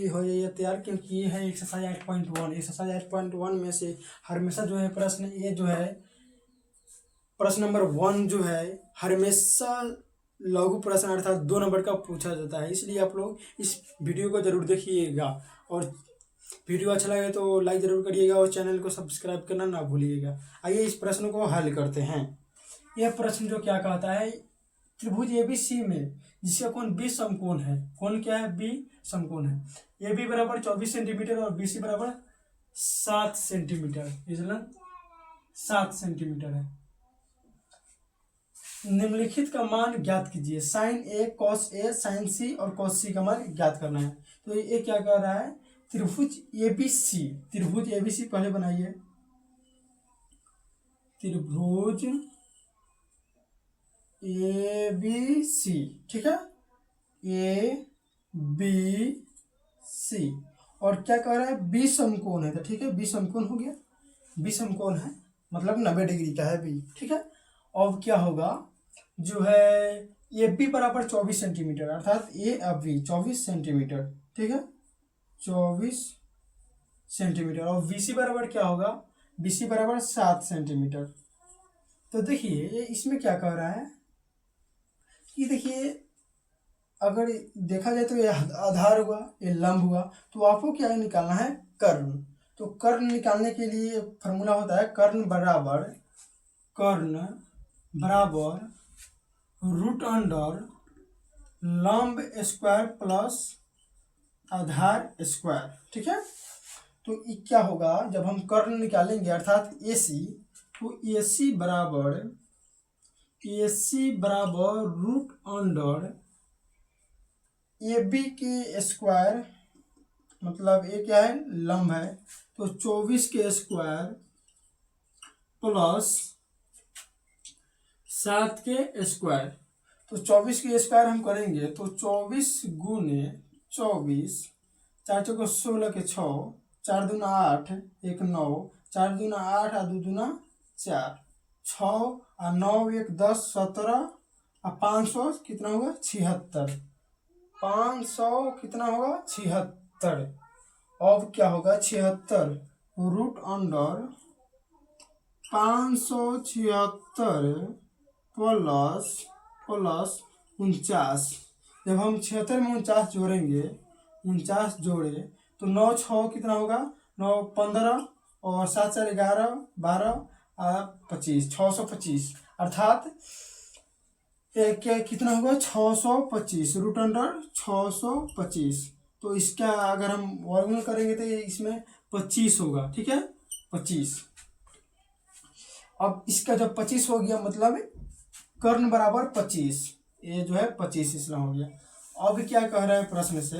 भी हो जाइए तैयार, क्योंकि ये है एक्सरसाइज 8.1। एक्सरसाइज 8.1 में से हमेशा जो है प्रश्न ये जो है प्रश्न नंबर 1 जो है हमेशा लघु प्रश्न अर्थात 2 नंबर का पूछा जाता है। इसलिए आप लोग इस वीडियो को जरूर देखिएगा और वीडियो अच्छा लगे तो लाइक जरूर करिएगा और चैनल को सब्सक्राइब करना ना भूलिएगा। आइए इस प्रश्न को हल करते हैं। यह प्रश्न जो क्या कहता है, त्रिभुज एबीसी में जिसका कोण बी समकोण है, कोण क्या है, बी समकोण है, ए बी बराबर 24 सेंटीमीटर और बी सी बराबर 7 सेंटीमीटर, इसलिए 7 सेंटीमीटर है। निम्नलिखित का मान ज्ञात कीजिए। Sign A cos A sign सी और कॉस सी का मान ज्ञात करना है। तो ये क्या कर रहा है, त्रिभुज एबीसी, त्रिभुज एबीसी पहले बनाइए, त्रिभुज ए बी सी, ठीक है, ए बी सी, और क्या कह रहा है, बी समकोण है, तो ठीक है बी समकोण हो गया, बी समकोण है मतलब 90 डिग्री का है बी, ठीक है। अब क्या होगा, जो है ए बी बराबर 24 सेंटीमीटर अर्थात ए अब बी 24 सेंटीमीटर, ठीक है 24 सेंटीमीटर, और बी सी बराबर क्या होगा, बी सी बराबर 7 सेंटीमीटर। तो देखिए ये इसमें क्या कह रहा है कि देखिए अगर देखा जाए तो ये आधार हुआ, ये लंब हुआ, तो आपको क्या निकालना है, कर्ण। तो कर्ण निकालने के लिए फॉर्मूला होता है कर्ण बराबर रूट अंडर लंब स्क्वायर प्लस आधार स्क्वायर, ठीक है। तो ये क्या होगा, जब हम कर्ण निकालेंगे अर्थात ए सी, तो ए सी बराबर रूट अंडर ए बी के स्क्वायर, मतलब ये क्या है, लंब है, तो 24 के स्क्वायर प्लस 7 के स्क्वायर। तो 24 के स्क्वायर हम करेंगे तो 24 गुने 24, 4 चौको 16 के 6, 4 दूना 8, 1 9, 4 दूना 8 और 2 दूना 4, 6 और 9 1 10 17 और 500 कितना होगा 76, 500 कितना होगा 76। अब क्या होगा 76 रूट अंडर 576 प्लस 49। जब हम 76 में 49 जोड़ेंगे, 49 जोड़े तो 9 6 कितना होगा, 9 15 और 7 4 11 12 25, 625 अर्थात क्या कितना होगा 625 रूट अंडर 625। तो इसका अगर हम वर्गमूल करेंगे तो इसमें 25 होगा, ठीक है 25। अब इसका जब 25 हो गया मतलब कर्ण बराबर 25, ये जो है 25 इसलिए हो गया। अब क्या कह रहा है प्रश्न से,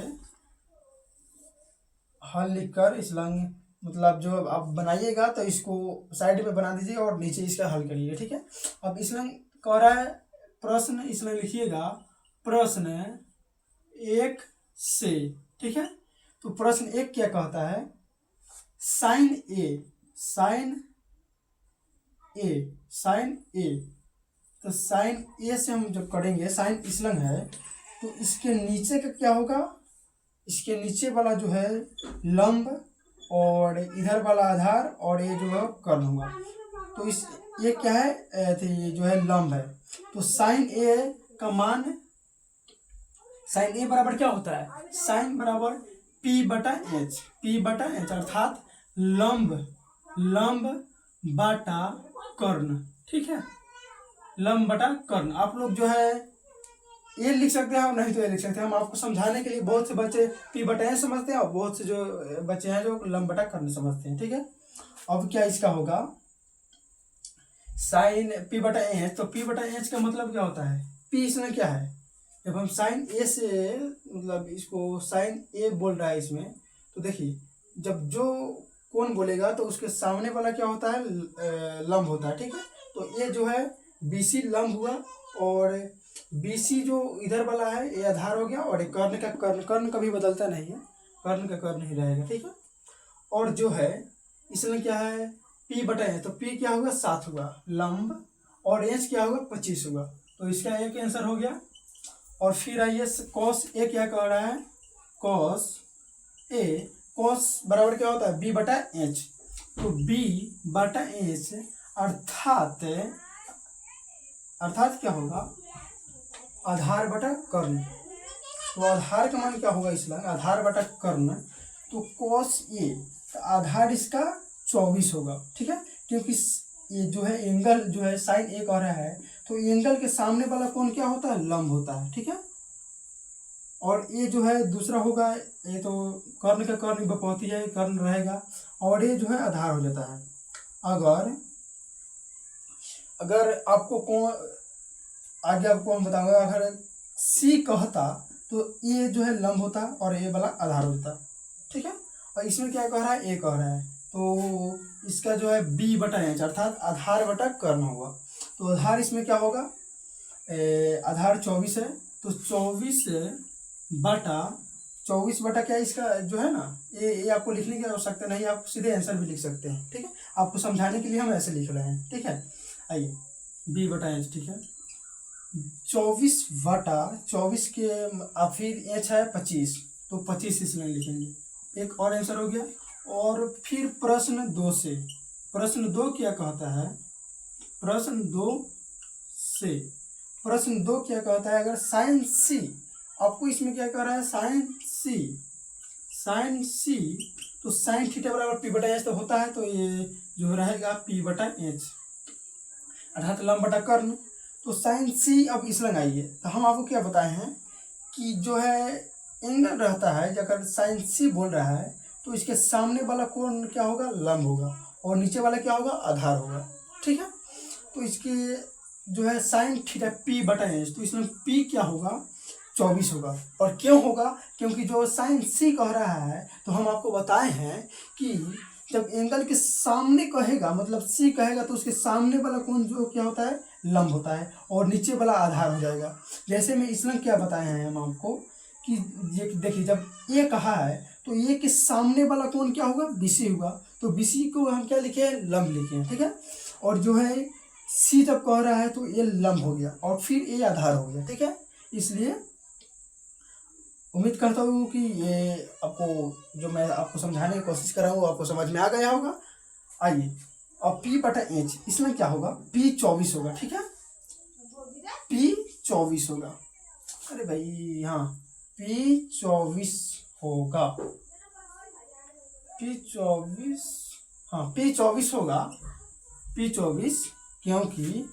हल लिखकर इस लंग मतलब जो आप बनाइएगा तो इसको साइड में बना दीजिए और नीचे इसका हल करिएगा, ठीक है। अब इस लंग कह रहा है प्रश्न, इसमें लिखिएगा प्रश्न 1 से, ठीक है। तो प्रश्न 1 क्या कहता है, साइन ए, तो साइन ए से हम जब करेंगे, साइन इसलंग है तो इसके नीचे का क्या होगा, इसके नीचे वाला जो है लंब और इधर वाला आधार और ये जो है कर्ण हुआ। तो इस ये क्या है, ये जो है लंब है। तो साइन ए का मान, साइन ए बराबर क्या होता है, साइन बराबर पी बटा एच अर्थात लंब बटा कर्ण, ठीक है लंब बटा कर्ण। आप लोग जो है ये लिख सकते हैं और नहीं तो ये लिख सकते हैं। हम आपको समझाने के लिए, बहुत से बच्चे पी बटा एच समझते हैं और बहुत से जो बच्चे हैं जो लंब बटा कर्ण समझते हैं, ठीक है। अब क्या इसका होगा, साइन पी बटा एच, तो पी बटा एच का मतलब क्या होता है, पी इसमें क्या है, जब हम साइन ए से मतलब इसको साइन ए बोल रहा है इसमें, तो देखिए जब जो कौन बोलेगा तो उसके सामने वाला क्या होता है, लंब होता है, ठीक है। तो ये जो है बीसी लंब हुआ और बीसी जो इधर वाला है ये आधार हो गया, और ये कर्ण कभी बदलता नहीं है, कर्ण का कर्ण ही रहेगा, ठीक है। और जो है इसमें क्या है पी बटा एच, तो पी क्या होगा 7 हुआ लंब और एच क्या होगा 25 हुआ, तो इसका एक आंसर हो गया। और फिर आइए कॉस ए क्या कह रहा है, कॉस ए कॉस बराबर क्या होता है बी बटा एच। तो बी बटा एच अर्थात क्या होगा आधार बटा कर्ण। तो आधार का मान क्या होगा इसमें आधार बटा कर्ण। तो कॉस ए आधार इसका 24 होगा, ठीक है, क्योंकि ये जो है एंगल जो है साइन ए कह रहा है तो एंगल के सामने वाला कोण क्या होता है लंब होता है, ठीक है। और ये जो है दूसरा होगा ये तो कर्ण का कर्ण विपरीत है कर्ण रहेगा और ये जो है आधार हो जाता है। अगर आपको कौन आगे आपको हम बताऊंगा अगर सी कहता तो ये जो है लंब होता और ये वाला आधार होता, ठीक है। और इसमें क्या कह रहा है ए कह रहा है तो इसका जो है बी बटा एच अर्थात आधार बटा कर्ण होगा। तो आधार इसमें क्या होगा आधार 24 है तो 24 बटा क्या इसका जो है ना ये आपको लिखने की आवश्यकता नहीं, आप सीधे आंसर भी लिख सकते हैं, ठीक है। आपको समझाने के लिए हम ऐसे लिख रहे हैं, ठीक है। आइए बी बटा एच, ठीक है। 24 बटा 24 के अब फिर एच है 25 तो 25 इसमें लिखेंगे। एक और आंसर हो गया। और फिर प्रश्न 2 से प्रश्न 2 क्या कहता है प्रश्न 2 क्या कहता है अगर साइन सी आपको इसमें क्या कह रहा है साइन सी तो साइन थीटा बराबर पी बटा एच तो होता है तो ये जो रहेगा पी बटा एच अर्थात लंब बटा कर्ण। तो साइन सी अब इस लंग आइए तो हम आपको क्या बताए हैं कि जो है एंगल रहता है अगर साइन सी बोल रहा है तो इसके सामने वाला कोण क्या होगा लंब होगा और नीचे वाला क्या होगा आधार होगा, ठीक है। तो इसके जो है साइन थीटा पी बटा एच तो इसमें पी क्या होगा 24 होगा। और क्यों होगा क्योंकि जो साइन सी कह रहा है तो हम आपको बताए हैं कि जब एंगल के सामने कहेगा मतलब सी कहेगा तो उसके सामने वाला कोण जो क्या होता है लंब होता है और नीचे वाला आधार हो जाएगा। जैसे में इसमें क्या बताए हैं हम आपको कि ये देखिए जब ए कहा है तो ए के सामने वाला कोण क्या होगा बीसी होगा तो बीसी को हम क्या लिखे हैं लंब लिखे हैं, ठीक है। और जो है सी जब कह रहा है तो ये लंब हो गया और फिर ये आधार हो गया, ठीक है। इसलिए उम्मीद करता हूँ कि ये आपको जो मैं आपको समझाने की कोशिश कर रहा हूँ आपको समझ में आ गया होगा। आइए और P बटा एच इसमें क्या होगा P 24 होगा, ठीक है। P 24 होगा अरे भाई हाँ P 24 होगा P 24 हाँ P 24 होगा P 24 क्योंकि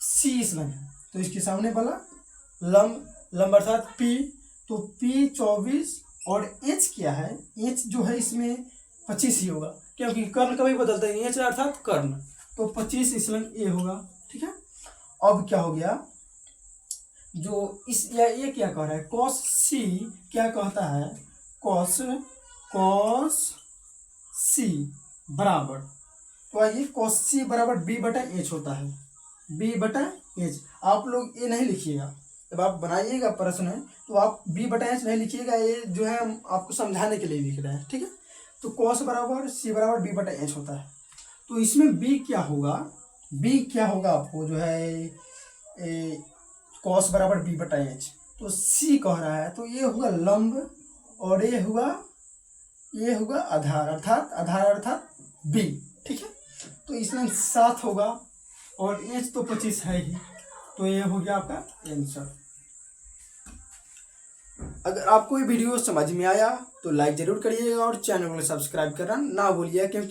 C इसमें है तो इसके सामने वाला लंब अर्थात P तो P 24 और H क्या है H जो है इसमें 25 ही होगा क्योंकि कर्ण कभी बदलता है H अर्थात कर्ण तो 25 इसमें ए होगा, ठीक है। अब क्या हो गया जो इस या ये क्या कह रहा है cos C क्या कहता है cos C बराबर तो आइए cos C बराबर B बटा एच होता है B बटा एच। आप लोग ये नहीं लिखिएगा जब आप बनाइएगा प्रश्न तो आप B बटा एच नहीं लिखिएगा ये जो है हम आपको समझाने के लिए लिख रहे हैं, ठीक है। तो cos बराबर C बराबर B बटा एच होता है तो इसमें B क्या होगा आपको जो है cos बराबर B बटा एच तो C कह रहा है तो ये होगा लंब और ये होगा आधार अर्थात B, ठीक है। तो इसमें 7 होगा और एच तो 25 है ही तो ये हो गया आपका आंसर। अगर आपको ये वीडियो समझ में आया तो लाइक जरूर करिएगा और चैनल को सब्सक्राइब करना ना भूलिएगा क्योंकि